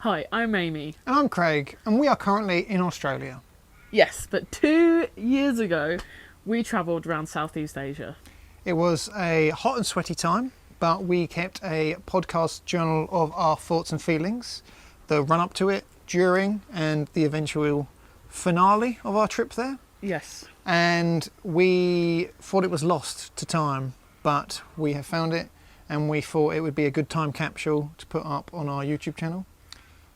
Hi, I'm Aimee. And I'm Craig, and we are currently in Australia. Yes, but 2 years ago, we travelled around Southeast Asia. It was a hot and sweaty time, but we kept a podcast journal of our thoughts and feelings, the run up to it, during, and the eventual finale of our trip there. Yes. And we thought it was lost to time, but we have found it, and we thought it would be a good time capsule to put up on our YouTube channel.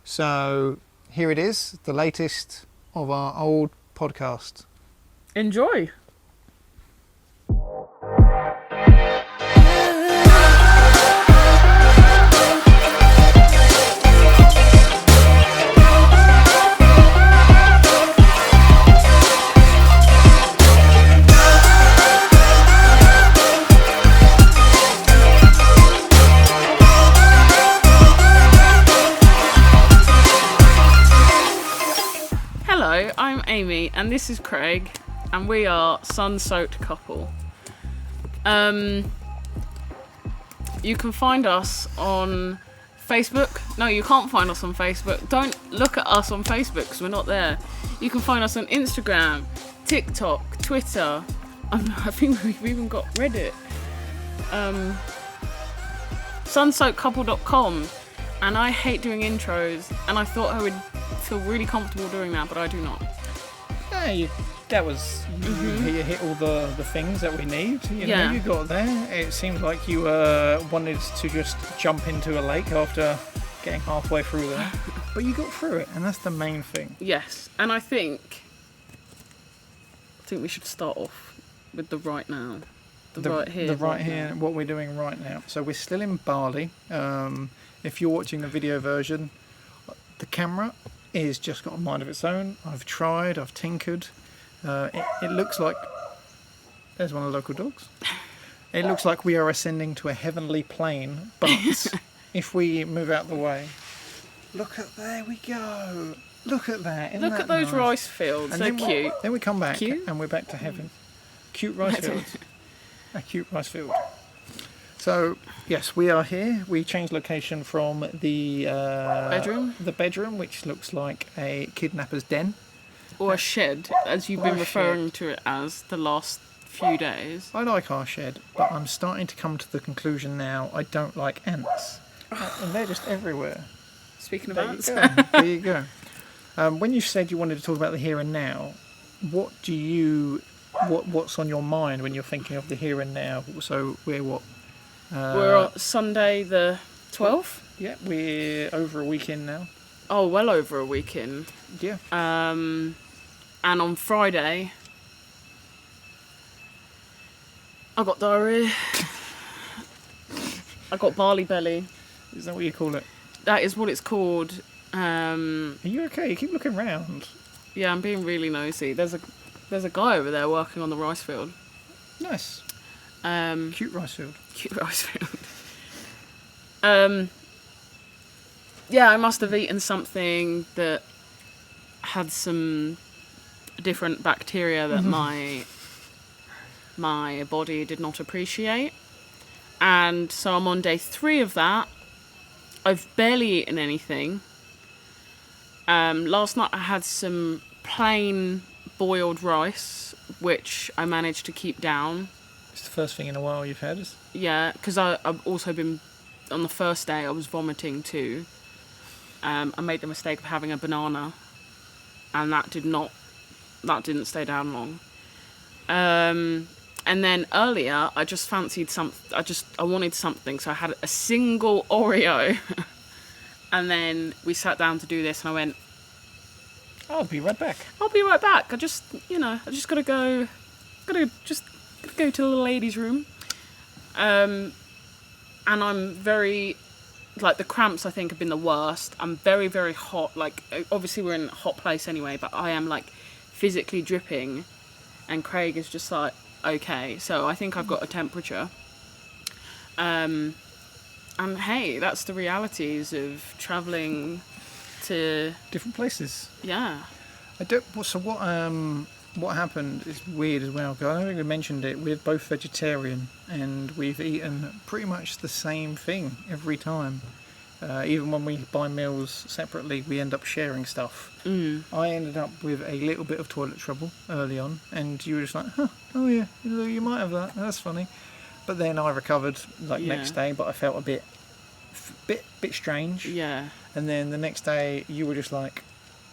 So here it is, the latest of our old podcast. Enjoy! Hello, I'm Aimee and this is Craig and we are Sunsoaked Couple. You can find us on Facebook. No, you can't find us on Facebook. Don't look at us on Facebook because we're not there. You can find us on Instagram, TikTok, Twitter. I think we've even got Reddit. Sunsoakedcouple.com. And I hate doing intros and I thought I would feel really comfortable doing that, but I do not. Yeah, you hit all the things that we need. You know, you got there. It seemed like you wanted to just jump into a lake after getting halfway through there, but you got through it, and that's the main thing. Yes, and I think we should start off with the right now, the right here. The right here, what we're doing right now. So we're still in Bali. If you're watching the video version, the camera is just got a mind of its own. I've tried, I've tinkered. It looks like there's one of the local dogs. It looks like we are ascending to a heavenly plane, but if we move out the way, look at there we go. Look at that. Isn't Look that at those nice? rice fields. And They're then cute. Then we come back Cute? and we're back to heaven. Cute rice fields. A cute rice field. So yes, we are here. We changed location from the Bedroom? the bedroom, which looks like a kidnapper's den. Or a shed, as you've Or been a referring to it as the last few days. I like our shed, but I'm starting to come to the conclusion now I don't like ants, and they're just everywhere. Speaking of There you ants. go. There you go. When you said you wanted to talk about the here and now, what's on your mind when you're thinking of the here and now? So we're what? We're on Sunday the 12th? Yeah, we're over a week in now. Oh, well over a week in. Yeah. And on Friday, I got diarrhea. I got barley belly. Is that what you call it? That is what it's called. Are you okay? You keep looking round. Yeah, I'm being really nosy. There's a guy over there working on the rice field. Nice. Cute rice field. Cute rice field. Yeah, I must have eaten something that had some different bacteria that my body did not appreciate. And so I'm on day 3 of that. I've barely eaten anything. Last night I had some plain boiled rice, which I managed to keep down. It's the first thing in a while you've had. Yeah, because I've also been, on the first day I was vomiting too. I made the mistake of having a banana, and that didn't stay down long. And then earlier I just fancied I wanted something, so I had a single Oreo. And then we sat down to do this and I went, I'll be right back. I just gotta go to the ladies' room. And I'm very, like, the cramps I think have been the worst. I'm very, very hot. Like, obviously we're in a hot place anyway, but I am, like, physically dripping. And Craig is just like, okay. So I think I've got a temperature. And hey, that's the realities of travelling to different places. Yeah. So what happened is weird as well. 'Cause I don't think we mentioned it. We're both vegetarian, and we've eaten pretty much the same thing every time. Even when we buy meals separately, we end up sharing stuff. I ended up with a little bit of toilet trouble early on, and you were just like, oh yeah, you might have that. That's funny. But then I recovered next day, but I felt a bit strange. Yeah. And then the next day, you were just like,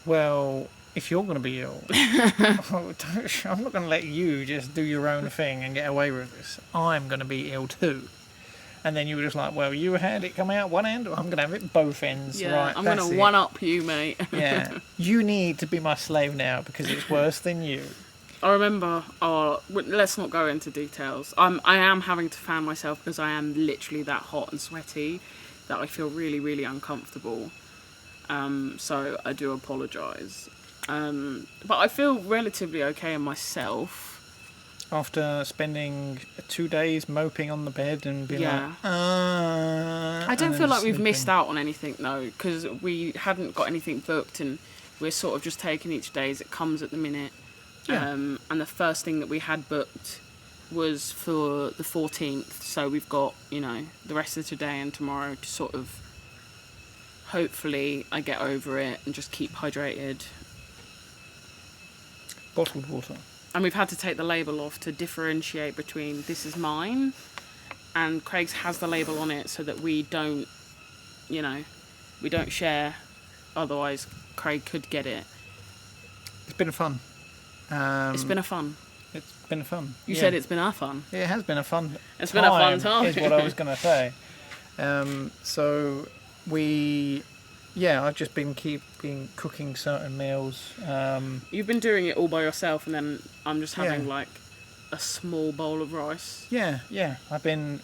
well, if you're going to be ill, I'm not going to let you just do your own thing and get away with this. I'm going to be ill too. And then you were just like, well, you had it come out one end, I'm going to have it both ends. Yeah, right, I'm going to one-up you, mate. Yeah. You need to be my slave now because it's worse than you. I remember, let's not go into details. I am having to fan myself because I am literally that hot and sweaty that I feel really, really uncomfortable. So I do apologise. But I feel relatively okay in myself. After spending 2 days moping on the bed and being like, I don't feel like we've missed out on anything, though, because we hadn't got anything booked and we're sort of just taking each day as it comes at the minute. Yeah. And the first thing that we had booked was for the 14th, so we've got, the rest of today and tomorrow to sort of, hopefully I get over it and just keep hydrated. Bottled water. And we've had to take the label off to differentiate between this is mine and Craig's has the label on it so that we don't, we don't share, otherwise Craig could get it. It's been fun. It's been a fun. It's been a fun. You said it's been a fun. Yeah, it has been a fun. It's been a fun time. Is what I was going to say. So I've just been cooking certain meals. You've been doing it all by yourself, and then I'm just having like a small bowl of rice. Yeah. I've been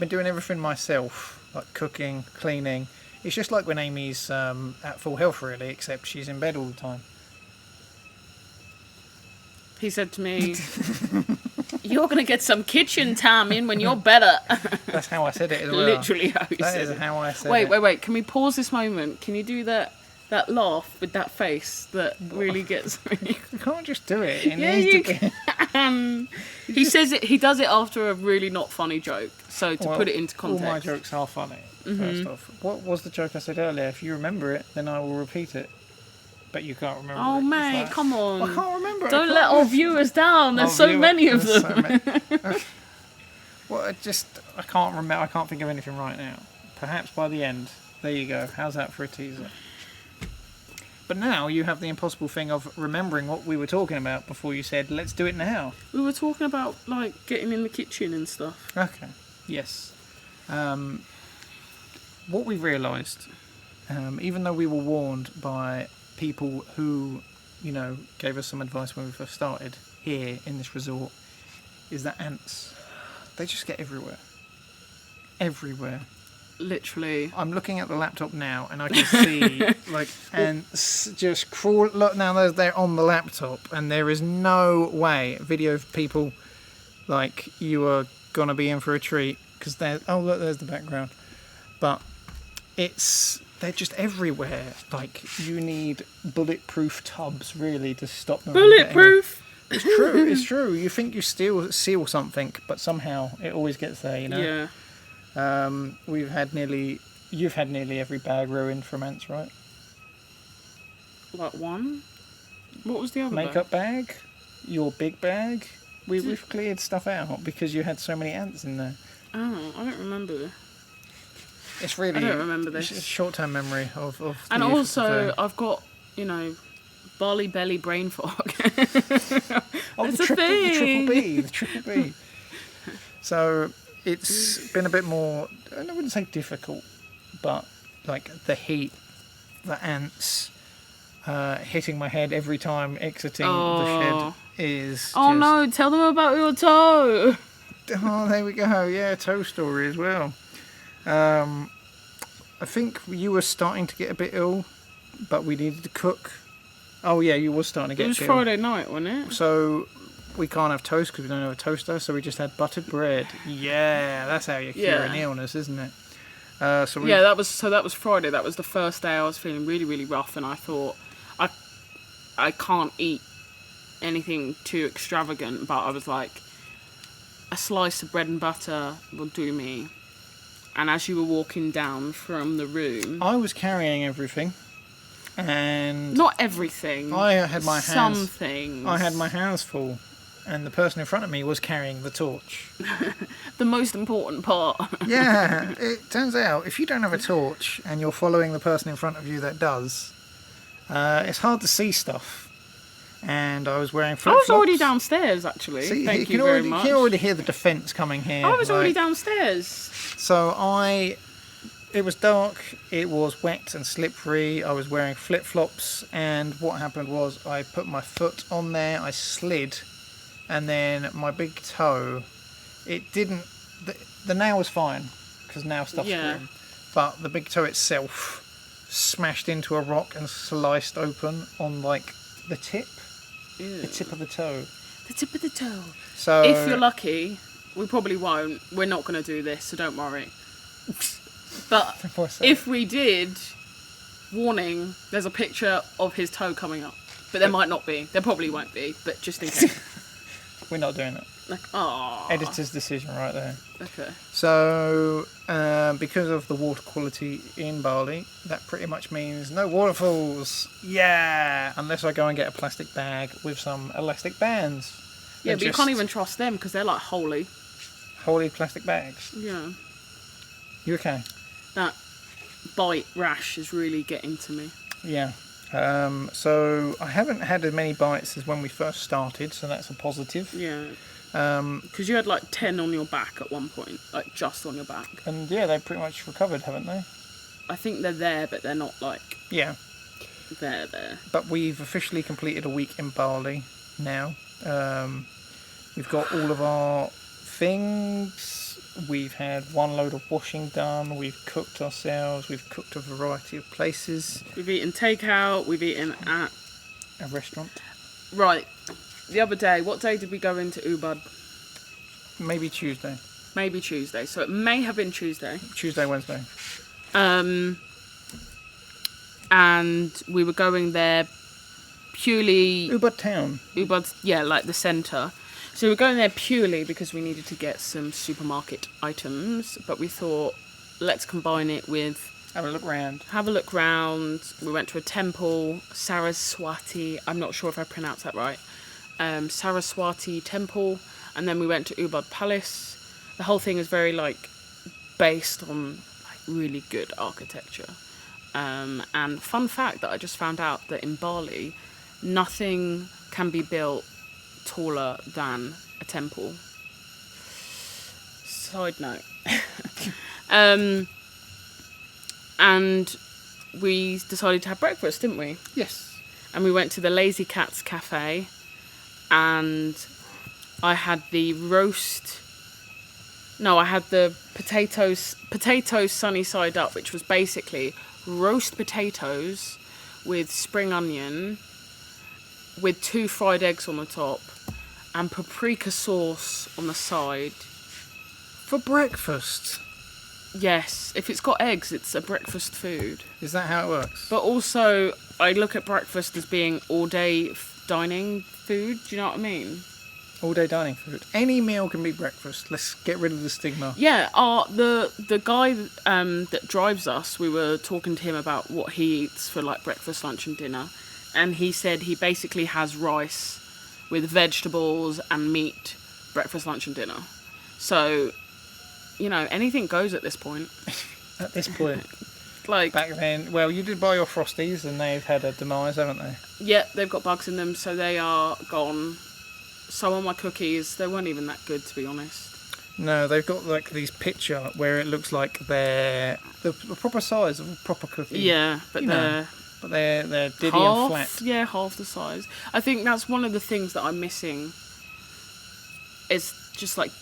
doing everything myself, like cooking, cleaning. It's just like when Amy's at full health, really, except she's in bed all the time. He said to me, "You're going to get some kitchen time in when you're better." That's how I said it as well. Literally how he said it. That is how I said it. Wait. Wait. Can we pause this moment? Can you do that laugh with that face that really gets me? You can't just do it. You can. He says it. He does it after a really not funny joke. So to put it into context. All my jokes are funny, first off. What was the joke I said earlier? If you remember it, then I will repeat it. But you can't remember it. Oh, mate, come on. I can't remember it. Don't let our viewers down. There's so many of them. Well, I can't remember. I can't think of anything right now. Perhaps by the end. There you go. How's that for a teaser? But now you have the impossible thing of remembering what we were talking about before you said, let's do it now. We were talking about, getting in the kitchen and stuff. Okay. Yes. What we realised, even though we were warned by people who, gave us some advice when we first started here in this resort, is that ants, they just get everywhere. Everywhere. Literally. I'm looking at the laptop now and I can see ants just crawl. Look now, they're on the laptop, and there is no way video of people you are gonna be in for a treat because look, there's the background, but they're just everywhere. You need bulletproof tubs, really, to stop them. Bulletproof? It's true, it's true. You think you seal something, but somehow it always gets there, Yeah. You've had nearly every bag ruined from ants, right? One? What was the other Makeup bag? Your big bag? We've cleared stuff out because you had so many ants in there. Oh, I don't remember. It's really... I don't remember this. It's short-term memory of the And also, thing. I've got, Bali belly brain fog. The triple B. So, it's been a bit more, I wouldn't say difficult, but, the heat, the ants, hitting my head every time exiting the shed is no, tell them about your toe. Oh, there we go. Yeah, toe story as well. I think you were starting to get a bit ill, but we needed to cook. Oh yeah, you were starting to get ill. It was Friday night, wasn't it? So we can't have toast because we don't have a toaster, so we just had buttered bread. Yeah, that's how you cure an illness, isn't it? That was Friday. That was the first day I was feeling really, really rough, and I thought I can't eat anything too extravagant, but I was like, a slice of bread and butter will do me. and as you were walking down from the room... I was carrying everything, and... Not everything. I had my hands... Some things. I had my hands full, and the person in front of me was carrying the torch. The most important part. Yeah, it turns out if you don't have a torch and you're following the person in front of you that does, it's hard to see stuff. And I was wearing I flip-flops. was already downstairs, actually. See, Thank you very much. You can already hear the defence coming here. I was already downstairs. So it was dark, it was wet and slippery, I was wearing flip-flops, and what happened was I put my foot on there, I slid, and then my big toe, it didn't, the nail was fine, because nail stuff's green, but the big toe itself smashed into a rock and sliced open on, like, the tip. Ew. The tip of the toe. The tip of the toe. So if you're lucky, we probably won't. We're not going to do this, so don't worry. But if we did, warning, there's a picture of his toe coming up. But there might not be. There probably won't be, but just in case. We're not doing it. Like, oh. Editor's decision right there. Okay. So, because of the water quality in Bali, that pretty much means no waterfalls. Yeah! Unless I go and get a plastic bag with some elastic bands. Yeah, but you can't even trust them because they're like holy. Holy plastic bags. Yeah. You okay? That bite rash is really getting to me. Yeah. So, I haven't had as many bites as when we first started, so that's a positive. Yeah. Because you had like 10 on your back at one point, like just on your back. And yeah, they pretty much recovered, haven't they? I think they're there, but they're not like... Yeah. They're there. But we've officially completed a week in Bali now. We've got all of our things. We've had one load of washing done. We've cooked ourselves. We've cooked a variety of places. We've eaten takeout. We've eaten at... A restaurant. Right. The other day, what day did we go into Ubud? Maybe Tuesday. Maybe Tuesday. So it may have been Tuesday. Tuesday, Wednesday. And we were going there purely... Ubud town. Ubud, yeah, like the centre. So we were going there purely because we needed to get some supermarket items. But we thought, let's combine it with... Have a look round. Have a look round. We went to a temple, Saraswati. I'm not sure if I pronounced that right. Saraswati temple, and then we went to Ubud Palace. The whole thing is very like based on like really good architecture. And fun fact that I just found out that in Bali, nothing can be built taller than a temple. Side note. And we decided to have breakfast, didn't we? Yes. And we went to the Lazy Cats Cafe, and I had the potatoes sunny side up, which was basically roast potatoes with spring onion, with 2 fried eggs on the top, and paprika sauce on the side. For breakfast? Yes, if it's got eggs, it's a breakfast food. Is that how it works? But also, I look at breakfast as being all-day dining food. Do you know what I mean? All-day dining food. Any meal can be breakfast. Let's get rid of the stigma. Yeah, the guy that drives us, we were talking to him about what he eats for like breakfast, lunch and dinner. And he said he basically has rice with vegetables and meat, breakfast, lunch and dinner. So... You know, anything goes at this point. At this point. Like... Back then, well, you did buy your frosties and they've had a demise, haven't they? Yeah, they've got bugs in them, so they are gone. Some of my cookies, they weren't even that good, to be honest. No, they've got like these picture where it looks like they're the proper size of a proper cookie. Yeah, but they're diddy and flat. Yeah, half the size. I think that's one of the things that I'm missing. Is just like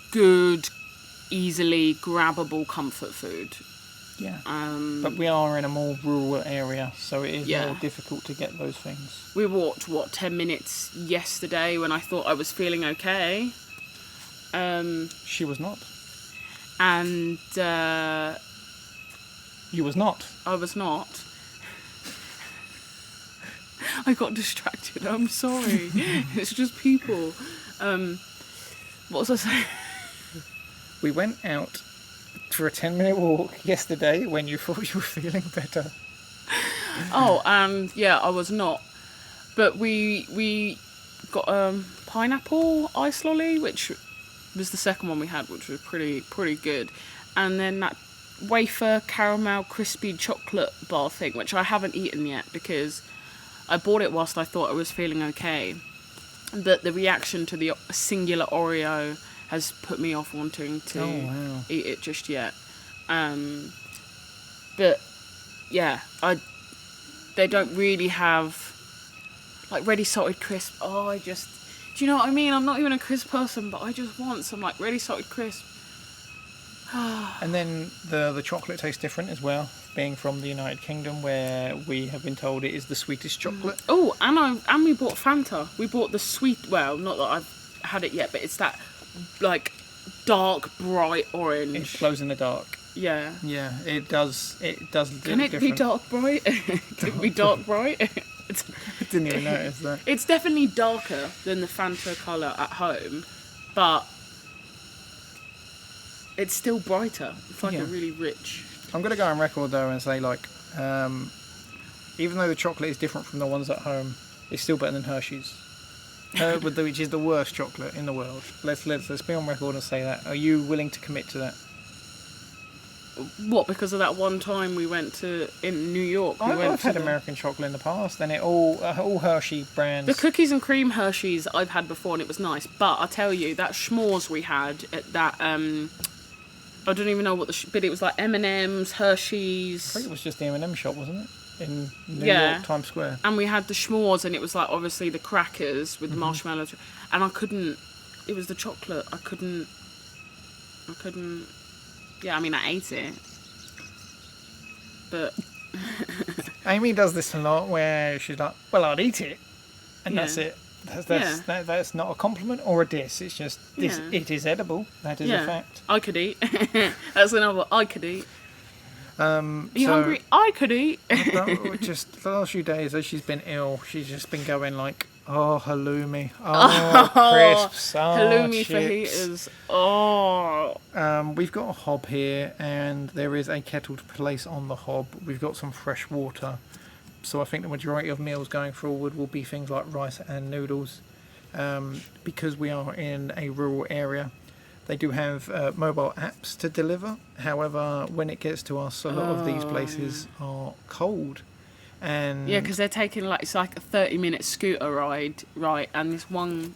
good... easily grabbable comfort food. Yeah. But we are in a more rural area, so it is Yeah. more difficult to get those things. We walked, 10 minutes yesterday when I thought I was feeling okay. She was not. And You was not. I was not. I got distracted. I'm sorry. It's just people. What was I saying? We went out for a 10-minute walk yesterday when you thought you were feeling better. Oh, and yeah, I was not. But we got pineapple ice lolly, which was the second one we had, which was pretty good. And then that wafer caramel crispy chocolate bar thing, which I haven't eaten yet because I bought it whilst I thought I was feeling okay. But the reaction to the singular Oreo has put me off wanting to eat it just yet. But yeah, they don't really have like ready salted crisp. Do you know what I mean? I'm not even a crisp person, but I just want some like ready salted crisp. And then the chocolate tastes different as well, being from the United Kingdom, where we have been told it is the sweetest chocolate. Oh, and we bought Fanta. We bought the sweet. Well, not that I've had it yet, but it's that like dark, bright orange. It glows in the dark. Yeah. Yeah, it does. It does. Can it be dark bright? Can it be dark bright? I didn't even notice that. It's definitely darker than the Fanta colour at home, but it's still brighter. It's like a really rich. I'm going to go on record though and say like, even though the chocolate is different from the ones at home, it's still better than Hershey's, which is the worst chocolate in the world. Let's be on record and say that. Are you willing to commit to that? What, because of that one time we went in New York? I've had American chocolate in the past, and it all Hershey brands. The cookies and cream Hershey's I've had before, and it was nice. But I tell you, that s'mores we had at that I don't even know what but it was like M&M's, Hershey's. I think it was just the M&M shop, wasn't it? In New York, Times Square. And we had the s'mores, and it was like obviously the crackers with the marshmallows, and I couldn't. It was the chocolate. I couldn't. Yeah, I mean, I ate it, but Amy does this a lot, where she's like, "Well, I'd eat it," and that's it. That's not a compliment or a diss. It's just this. Yeah. It is edible. That is a fact. I could eat. That's another. I could eat. Are you hungry? I could eat. Just the last few days, as she's been ill, she's just been going like, "Oh, halloumi. Oh, crisps. Oh, halloumi chips. fajitas. Oh." We've got a hob here, and there is a kettle to place on the hob. We've got some fresh water. So I think the majority of meals going forward will be things like rice and noodles. Because we are in a rural area, they do have mobile apps to deliver. However, when it gets to us, a lot of these places are cold. And yeah, because they're taking it's like a 30-minute scooter ride, right? And this one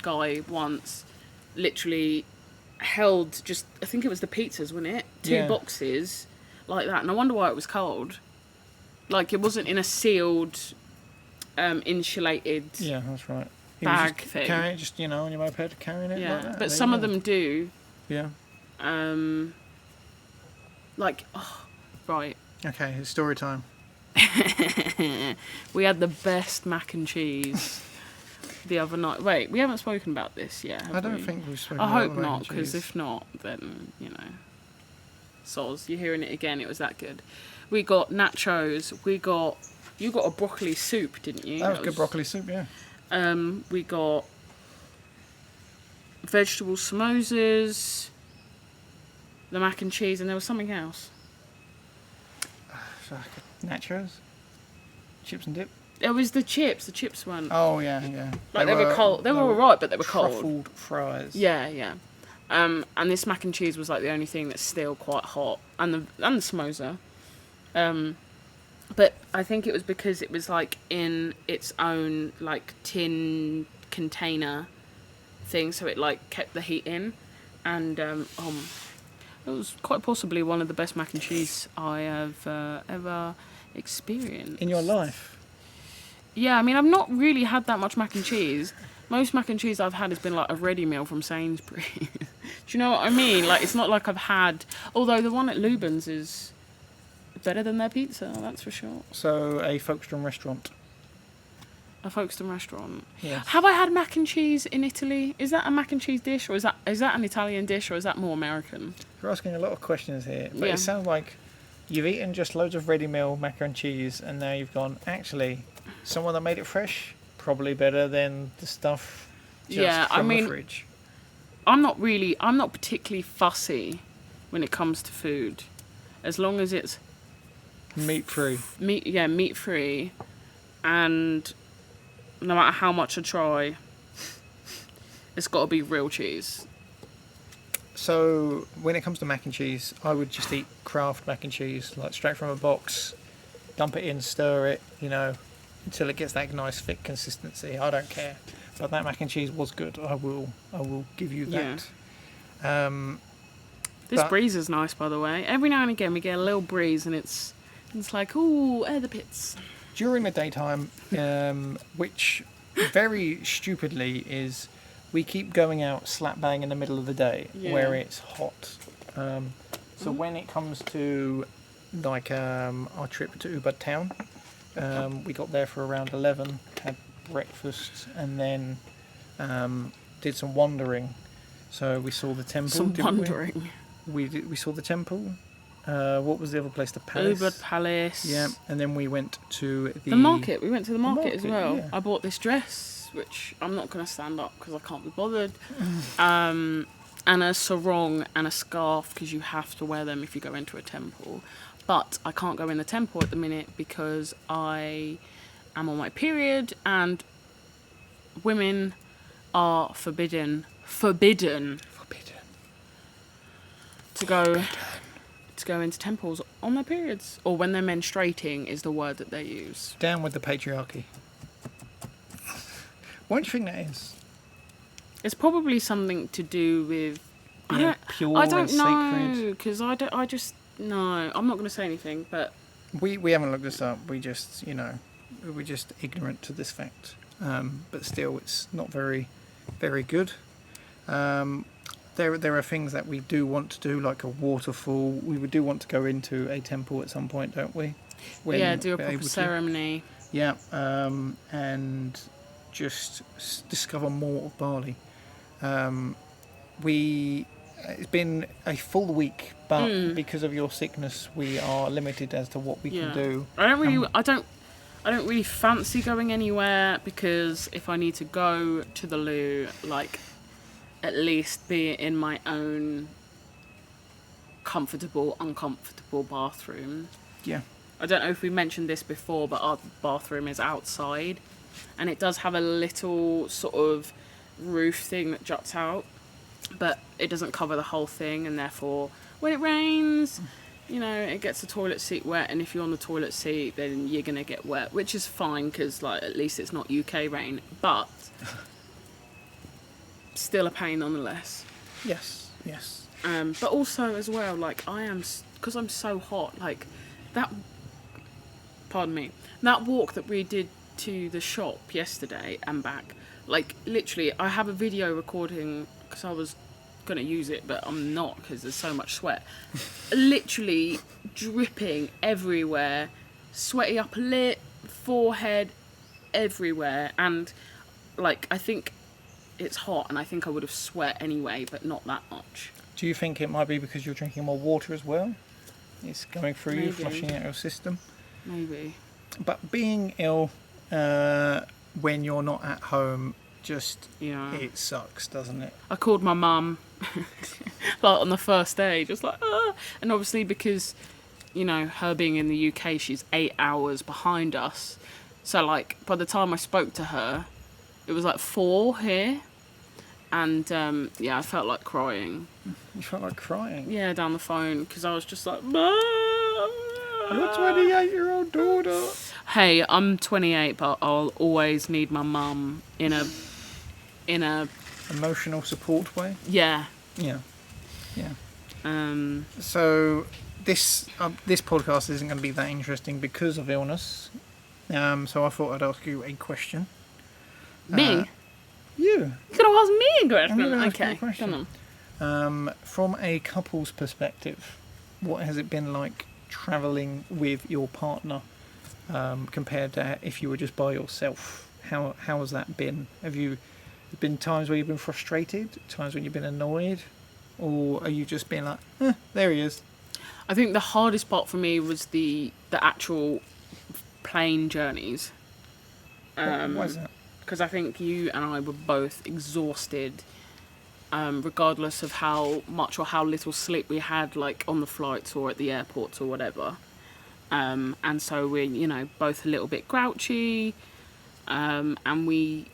guy once literally held I think it was the pizzas, wasn't it? 2 boxes like that. And I wonder why it was cold. Like, it wasn't in a sealed, insulated that's right. bag thing. Carry it, on your moped, carrying it like that. But some of them do. Yeah. Right. Okay, it's story time. We had the best mac and cheese the other night. Wait, we haven't spoken about this yet, have I don't we? think we've spoken I about hope mac not, and cheese. because if not, then, soz, you're hearing it again, it was that good. We got nachos, you got a broccoli soup, didn't you? That was good broccoli soup, yeah. We got vegetable samosas, the mac and cheese, and there was something else. Nachos? Chips and dip? It was the chips one. Oh, yeah. Like they were cold. They were alright, but they were cold. Truffled fries. Yeah. And this mac and cheese was like the only thing that's still quite hot. And the samosa. But I think it was because it was like in its own like tin container thing, so it like kept the heat in. And it was quite possibly one of the best mac and cheese I have ever experienced. In your life? Yeah, I mean, I've not really had that much mac and cheese. Most mac and cheese I've had has been like a ready meal from Sainsbury's. Do you know what I mean? Like, it's not like I've had... Although the one at Lubin's is better than their pizza, that's for sure. So, a Folkestone restaurant. A Folkestone restaurant. Yes. Have I had mac and cheese in Italy? Is that a mac and cheese dish, or is that an Italian dish, or is that more American? You're asking a lot of questions here, but it sounds like you've eaten just loads of ready meal mac and cheese, and now you've gone, actually, someone that made it fresh, probably better than the stuff just from the fridge. I'm not particularly fussy when it comes to food, as long as it's Meat free. meat free, and no matter how much I try, it's got to be real cheese. So when it comes to mac and cheese, I would just eat Kraft mac and cheese, like straight from a box, dump it in, stir it, until it gets that nice thick consistency. I don't care. But that mac and cheese was good. I will give you that. Yeah. This breeze is nice, by the way. Every now and again we get a little breeze, and it's like, ooh, air the pits. During the daytime, which very stupidly is, we keep going out slap bang in the middle of the day where it's hot. So when it comes to like our trip to Ubud Town, we got there for around 11, had breakfast, and then did some wandering. So we saw the temple. Some wandering. We saw the temple. What was the other place? The palace. Ubud Palace. Yeah, and then we went to the market. We went to the market as well. Yeah. I bought this dress, which I'm not going to stand up because I can't be bothered. And a sarong and a scarf, because you have to wear them if you go into a temple. But I can't go in the temple at the minute because I am on my period, and women are forbidden to go into temples on their periods, or when they're menstruating is the word that they use. Down with the patriarchy. What do you think that is? It's probably something to do with pure I don't and know, sacred. because I'm not going to say anything, but We haven't looked this up. We just we're just ignorant to this fact. But still, it's not very, very good. There are things that we do want to do, like a waterfall. We do want to go into a temple at some point, don't we? do a proper ceremony. Yeah, and just discover more of Bali. It's been a full week, but because of your sickness, we are limited as to what we can do. I don't really fancy going anywhere, because if I need to go to the loo, like, at least be in my own comfortable, uncomfortable bathroom. Yeah. I don't know if we mentioned this before, but our bathroom is outside, and it does have a little sort of roof thing that juts out, but it doesn't cover the whole thing, and therefore when it rains, it gets the toilet seat wet, and if you're on the toilet seat, then you're gonna get wet, which is fine, because like, at least it's not UK rain, but still a pain nonetheless. Yes. But also as well, like, because I'm so hot, like that walk that we did to the shop yesterday and back, like, literally I have a video recording because I was going to use it, but I'm not, because there's so much sweat. Literally dripping everywhere, sweaty upper lip, forehead, everywhere, and like, I think it's hot, and I think I would have sweat anyway, but not that much. Do you think it might be because you're drinking more water as well? It's going through you, Maybe. flushing out your system. Maybe. But being ill when you're not at home, it sucks, doesn't it? I called my mum like on the first day, just like, and obviously because, her being in the UK, she's 8 hours behind us. So like, by the time I spoke to her, it was like 4 here. And I felt like crying. You felt like crying? Yeah, down the phone, because I was just like, Your 28-year-old daughter. Hey, I'm 28, but I'll always need my mum in a emotional support way. Yeah. So this podcast isn't going to be that interesting because of illness. So I thought I'd ask you a question. Me? You. You could have asked me a question. I'm gonna ask you a Okay, question. come on. From a couple's perspective, what has it been like travelling with your partner compared to if you were just by yourself? How has that been? Have you been times where you've been frustrated, times when you've been annoyed, or are you just being like, there he is? I think the hardest part for me was the actual plane journeys. Why is that? Because I think you and I were both exhausted regardless of how much or how little sleep we had, like on the flights or at the airports or whatever. And so we're, you know, both a little bit grouchy, and we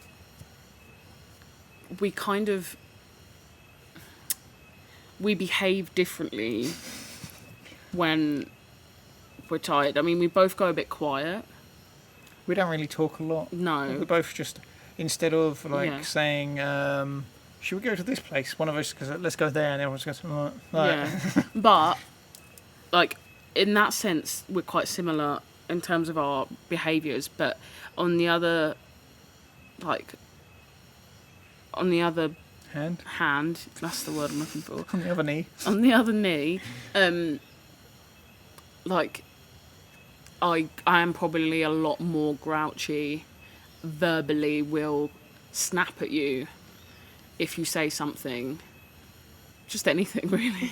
kind of, we behave differently when we're tired. I mean, we both go a bit quiet. We don't really talk a lot. No. We both just, instead of like saying, should we go to this place? One of us goes, let's go there, and everyone's goes, right. Yeah. But, like, in that sense, we're quite similar in terms of our behaviours, but on the other, like, on the other hand, that's the word I'm looking for. On the other knee. On the other knee, like, I am probably a lot more grouchy, verbally will snap at you if you say something, just anything really.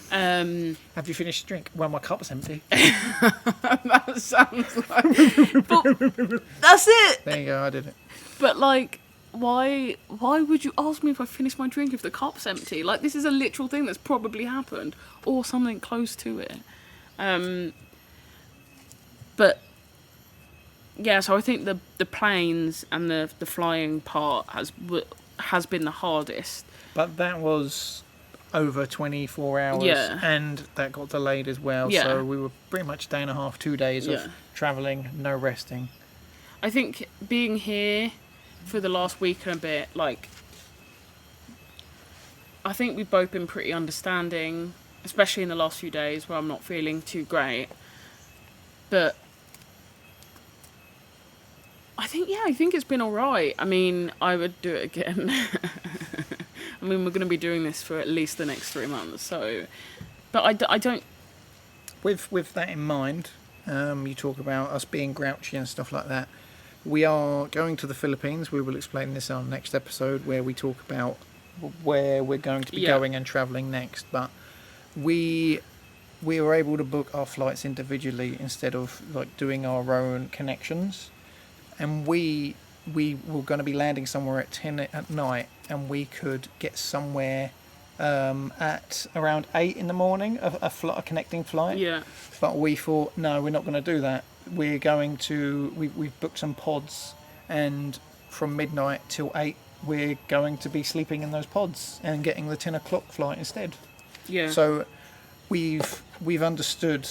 Have you finished your drink? Well, my cup's empty. That sounds like... But that's it! There you go, I did it. But, like, why would you ask me if I finished my drink if the cup's empty? Like, this is a literal thing that's probably happened, or something close to it. But, yeah, so I think the planes and the flying part has been the hardest. But that was over 24 hours, and that got delayed as well. Yeah. So we were pretty much day and a half, 2 days of travelling, no resting. I think being here for the last week and a bit, like, I think we've both been pretty understanding, especially in the last few days where I'm not feeling too great. But I think it's been all right. I mean, I would do it again. I mean, we're going to be doing this for at least the next 3 months. So, but I don't. With that in mind, you talk about us being grouchy and stuff like that. We are going to the Philippines. We will explain this on our next episode, where we talk about where we're going to be going and travelling next. But we were able to book our flights individually instead of like doing our own connections. And we were going to be landing somewhere at 10 at night, and we could get somewhere at around 8 in the morning, a connecting flight. Yeah. But we thought, no, we're not going to do that. We're going to, we've booked some pods, and from midnight till 8, we're going to be sleeping in those pods and getting the 10 o'clock flight instead. Yeah. So we've understood,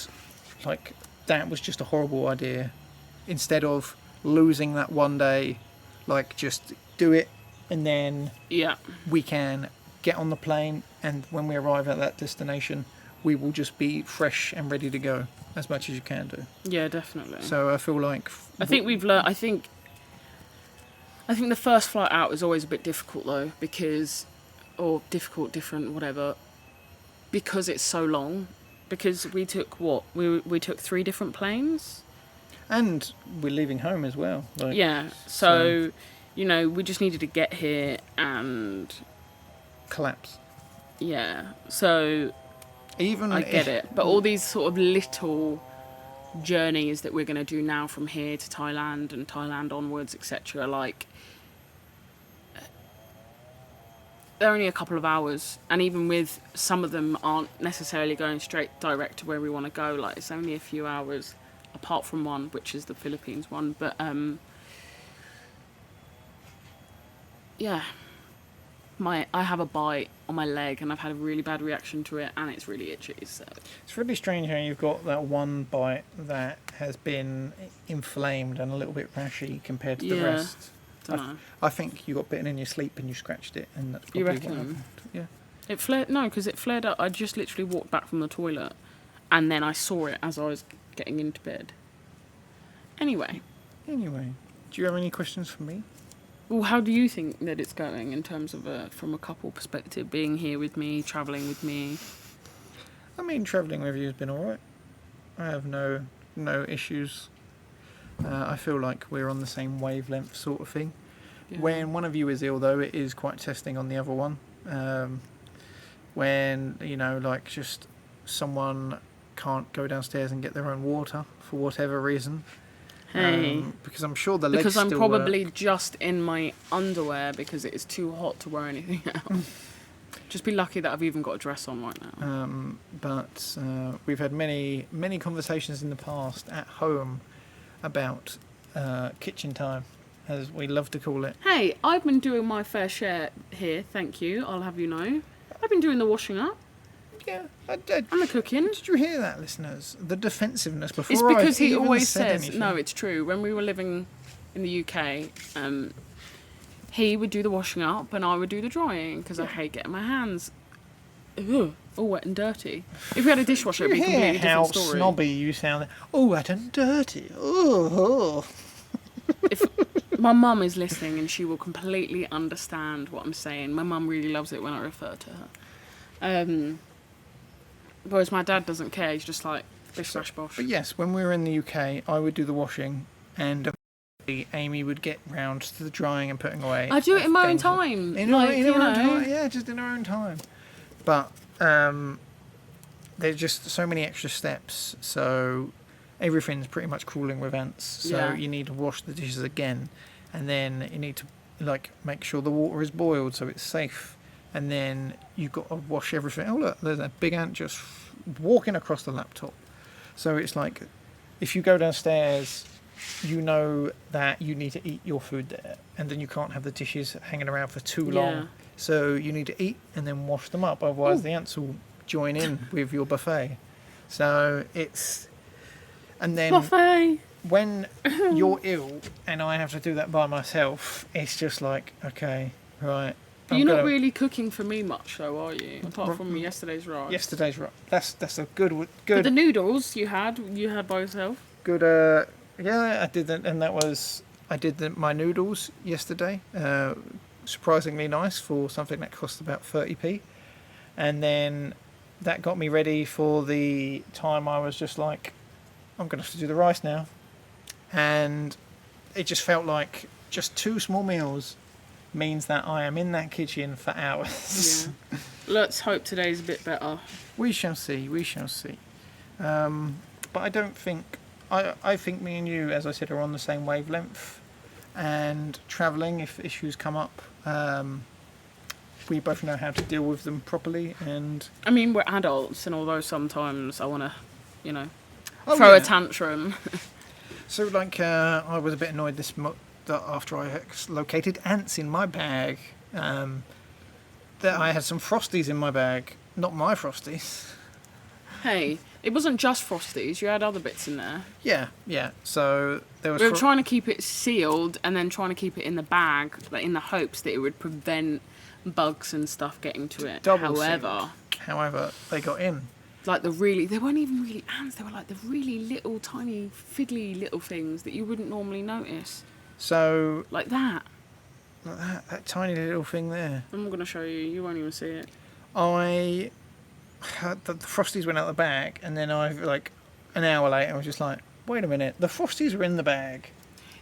like, that was just a horrible idea. Instead of losing that one day, like, just do it, and then we can get on the plane, and when we arrive at that destination, we will just be fresh and ready to go as much as you can do. Yeah, definitely. So I feel like I think we've learned. I think the first flight out is always a bit difficult though, because, or difficult, different, whatever, because it's so long. Because we took we took 3 different planes. And we're leaving home as well. Like, yeah, so, you know, we just needed to get here and collapse. Yeah, so even I get it. But all these sort of little journeys that we're going to do now from here to Thailand and Thailand onwards, etc., like, they're only a couple of hours, and even with some of them aren't necessarily going straight direct to where we want to go. Like, it's only a few hours apart from one, which is the Philippines one. But yeah, I have a bite on my leg, and I've had a really bad reaction to it, and it's really itchy. So it's really strange how you've got that one bite that has been inflamed and a little bit rashy compared to the rest. I think you got bitten in your sleep and you scratched it, and that's probably you reckon? what happened. Yeah. It flared. No, because it flared up. I just literally walked back from the toilet, and then I saw it as I was getting into bed. Anyway, do you have any questions for me? Well, how do you think that it's going in terms of from a couple perspective, being here with me, travelling with me? I mean, travelling with you has been alright. I have no issues. I feel like we're on the same wavelength sort of thing. Yeah. When one of you is ill, though, it is quite testing on the other one. When, you know, like, just someone can't go downstairs and get their own water for whatever reason, Hey. Because I'm sure the legs Because I'm still probably work. just in my underwear because it is too hot to wear anything else. Just be lucky that I've even got a dress on right now. But we've had many conversations in the past at home about kitchen time, as we love to call it. Hey, I've been doing my fair share here, thank you, I'll have you know. I've been doing the washing up Yeah, and the cooking. Did you hear that, listeners? The defensiveness before It's because I've he even always said says, anything. no, it's true. When we were living in the UK, he would do the washing up and I would do the drying because I hate getting my hands all wet and dirty. If we had a dishwasher, it'd be a You hear completely how different story. snobby you sound? Oh, wet and dirty. Oh. If my mum is listening and she will completely understand what I'm saying. My mum really loves it when I refer to her. Whereas my dad doesn't care. He's just like, bish slash bosh. But yes, when we were in the UK, I would do the washing, and Amy would get round to the drying and putting away. I do it in my own things. time. In like, her you own know. time. Yeah, just in her own time. But there's just so many extra steps. So everything's pretty much cooling with ants. So Yeah. you need to wash the dishes again, and then you need to make sure the water is boiled so it's safe. And then you've got to wash everything. Oh look, there's a big ant just walking across the laptop. So it's like, if you go downstairs, you know that you need to eat your food there, and then you can't have the dishes hanging around for too long. Yeah. So you need to eat and then wash them up, otherwise the ants will join in with your buffet. So it's, and then Buffet. when you're ill and I have to do that by myself, it's just like, okay, right. But you're not really cooking for me much, though, are you? Apart from yesterday's rice. Yesterday's right. That's a good. But the noodles you had by yourself. Good. Yeah, I did that, and that was I did my noodles yesterday. Surprisingly nice for something that cost about 30p, and then that got me ready for the time I was just like, I'm gonna have to do the rice now, and it just felt like just 2 small meals means that I am in that kitchen for hours. Yeah. Let's hope today's a bit better. We shall see. But I don't think. I think me and you, as I said, are on the same wavelength. And travelling, if issues come up, we both know how to deal with them properly. And I mean, we're adults, and although sometimes I want to, Oh, throw yeah. a tantrum. So, I was a bit annoyed that after I located ants in my bag, that I had some frosties in my bag. Not my frosties. Hey, it wasn't just frosties. You had other bits in there. Yeah. So there was. We were trying to keep it sealed, and then trying to keep it in the bag, in the hopes that it would prevent bugs and stuff getting to it. However, they got in. Like they weren't even really ants. They were like the really little, tiny, fiddly little things that you wouldn't normally notice. So Like that. that tiny little thing there. I'm not going to show you. You won't even see it. I had the frosties went out the bag, and then an hour later I was just like, wait a minute, the frosties were in the bag.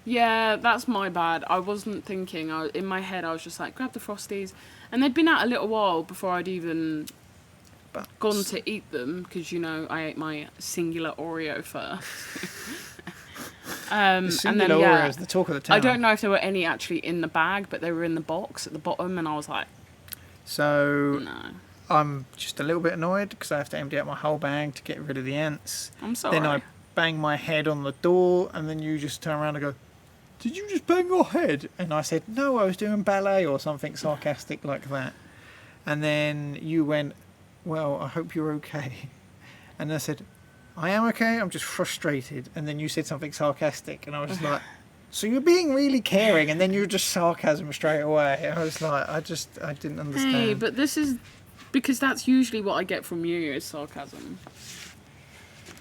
Yeah, that's my bad. I wasn't thinking. In my head, I was just like, grab the frosties. And they'd been out a little while before I'd even gone to eat them, because, I ate my singular Oreo first. The singular Oreo is the talk of the town. I don't know if there were any actually in the bag, but they were in the box at the bottom, and I was like, so no. I'm just a little bit annoyed because I have to empty out my whole bag to get rid of the ants. I'm sorry. Then I bang my head on the door, and then you just turn around and go, did you just bang your head? And I said, no, I was doing ballet or something sarcastic like that. And then you went, well, I hope you're okay. And I said, I am okay, I'm just frustrated. And then you said something sarcastic, and I was just like, so you're being really caring, and then you're just sarcasm straight away. I was like, I didn't understand. Hey, but this is because that's usually what I get from you is sarcasm.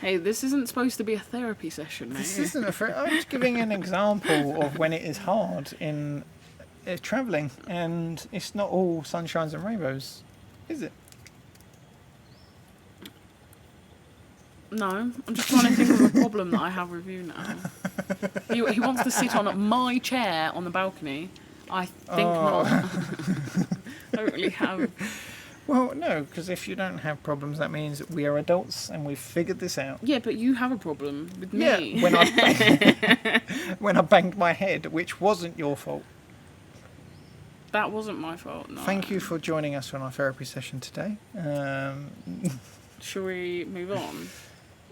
Hey, this isn't supposed to be a therapy session, mate. This isn't I'm just giving an example of when it is hard in travelling, and it's not all sunshines and rainbows, is it? No, I'm just trying to think of a problem that I have with you now. He wants to sit on my chair on the balcony. I think not. I don't really have. Well, no, because if you don't have problems, that means we are adults and we've figured this out. Yeah, but you have a problem with me. Yeah, when I banged my head, which wasn't your fault. That wasn't my fault, no. Thank you for joining us on our therapy session today. Shall we move on?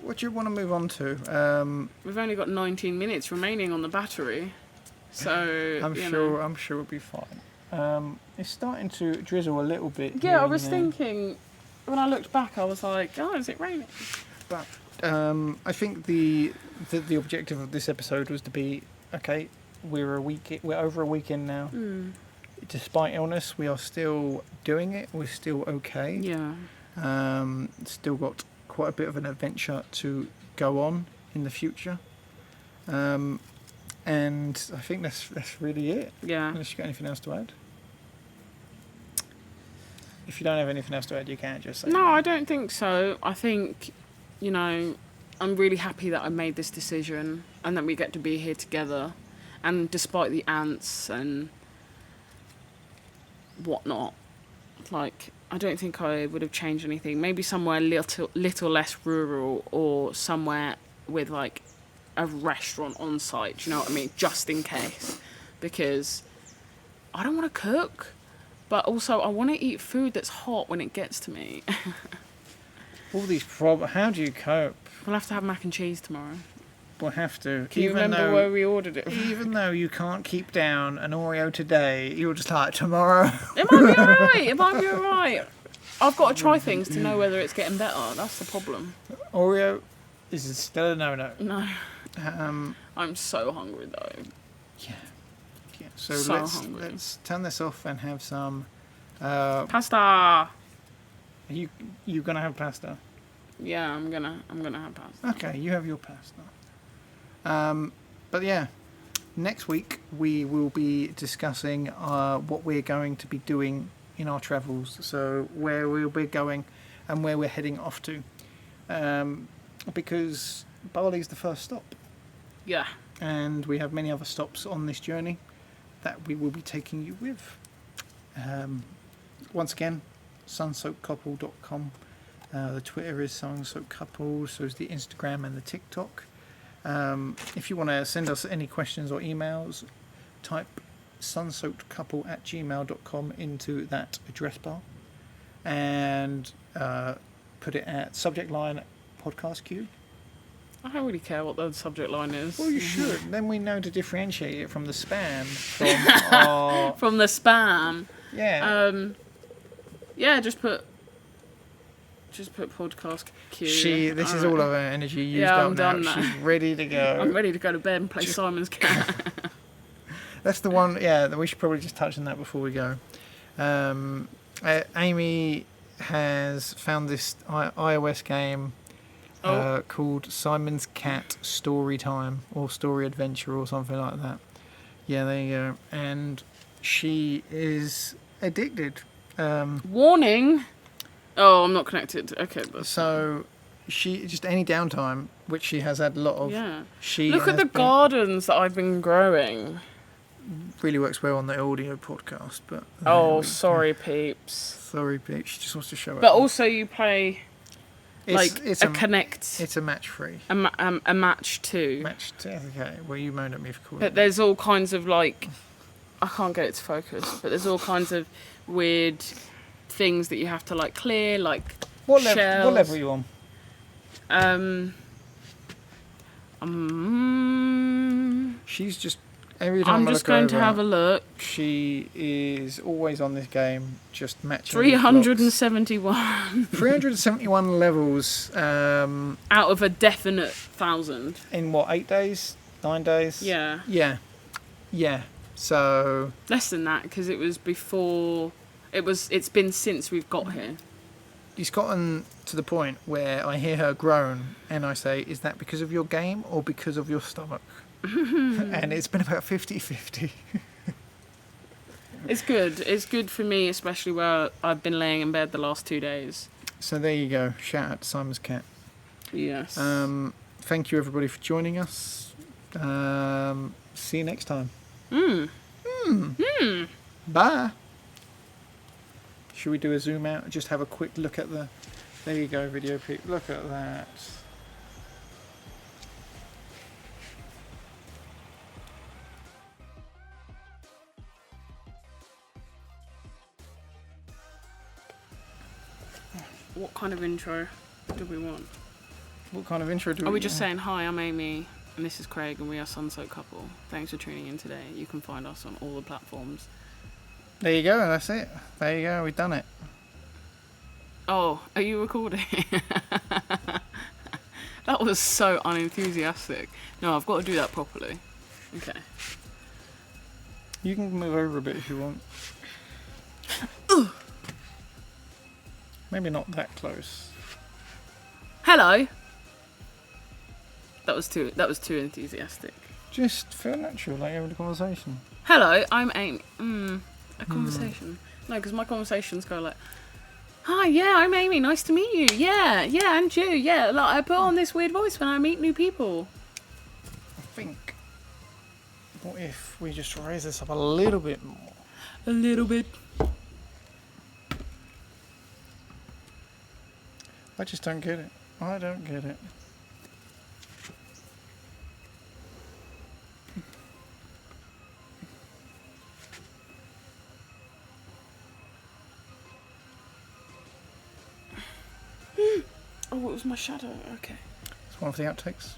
What do you want to move on to? We've only got 19 minutes remaining on the battery, so I'm sure it'll be fine. It's starting to drizzle a little bit. Yeah, I was thinking when I looked back, I was like, "Oh, is it raining?" But I think the objective of this episode was to be okay. We're over a week in now. Despite illness, we are still doing it. We're still okay. Yeah. Still got quite a bit of an adventure to go on in the future. And I think that's really it. Yeah. Unless you got anything else to add. If you don't have anything else to add, you can just say. No, I don't think so. I think, I'm really happy that I made this decision and that we get to be here together. And despite the ants and whatnot, I don't think I would have changed anything. Maybe somewhere little less rural, or somewhere with a restaurant on site. Do you know what I mean? Just in case, because I don't want to cook, but also I want to eat food that's hot when it gets to me. All these problems. How do you cope? We'll have to have mac and cheese tomorrow. We'll have to. Can you remember where we ordered it? Even though you can't keep down an Oreo today, you're just like, tomorrow. It might be alright. It might be alright. I've got to try things to know whether it's getting better. That's the problem. Oreo is still a no-no. No. I'm so hungry though. Yeah. So hungry. let's turn this off and have some. Pasta. Are you gonna have pasta? Yeah, I'm gonna have pasta. Okay, you have your pasta. But yeah, next week we will be discussing what we're going to be doing in our travels. So where we'll be going and where we're heading off to. Because Bali's the first stop. Yeah. And we have many other stops on this journey that we will be taking you with. Once again, sunsoakedcouple.com. The Twitter is Sunsoaked Couple, so is the Instagram and the TikTok. If you want to send us any questions or emails, type sunsoakedcouple@gmail.com into that address bar and put it at subject line podcast queue. I don't really care what the subject line is. Well, you should. Then we know to differentiate it from the spam. From the spam. Yeah. Yeah, just put podcast queue. This is all of her energy used Yeah, up I'm now. done now. She's ready to go. I'm ready to go to bed and play Simon's Cat. That's the one. Yeah, we should probably just touch on that before we go. Aimee has found this iOS game called Simon's Cat Story Time or Story Adventure or something like that. Yeah, there you go. And she is addicted. Warning. Oh, I'm not connected. Okay. So she just any downtime, which she has had a lot of. Yeah. She Look at the gardens that I've been growing. Really works well on the audio podcast, but. Sorry, peeps. Sorry, peeps. She just wants to show it. But also, you play it's a connect. It's a match free. A match too. Match two. Okay. Well, you moaned at me for calling. But there's all kinds of I can't get it to focus. But there's all kinds of weird things that you have to clear, what shells. What level are you on? She's just every time I'm just going to have a look. She is always on this game, just matching. 371. 371 levels. Out of a definite 1,000. In what, 8 days? 9 days? Yeah. Yeah. So. Less than that, because it was before. It's been since we've got here. It's gotten to the point where I hear her groan and I say, is that because of your game or because of your stomach? And it's been about 50-50. It's good. It's good for me, especially where I've been laying in bed the last 2 days. So there you go. Shout out to Simon's Cat. Yes. Thank you everybody for joining us. See you next time. Bye. Should we do a zoom out and just have a quick look at the... There you go, video peep. Look at that. What kind of intro do we want? What kind of intro do we Are we just saying, hi, I'm Aimee, and this is Craig, and we are Sunsoaked Couple. Thanks for tuning in today. You can find us on all the platforms. There you go, that's it. There you go, we've done it. Oh, are you recording? That was so unenthusiastic. No, I've got to do that properly. Okay. You can move over a bit if you want. Maybe not that close. Hello. That was too enthusiastic. Just feel natural, like having a conversation. Hello, I'm Aimee. A conversation. No, because my conversations go like, hi, yeah, I'm Aimee. Nice to meet you. Yeah, and you. Yeah, like I put on this weird voice when I meet new people. I think, what if we just raise this up a little bit more? A little bit. I just don't get it. I don't get it. Oh, it was my shadow. Okay. It's one of the outtakes.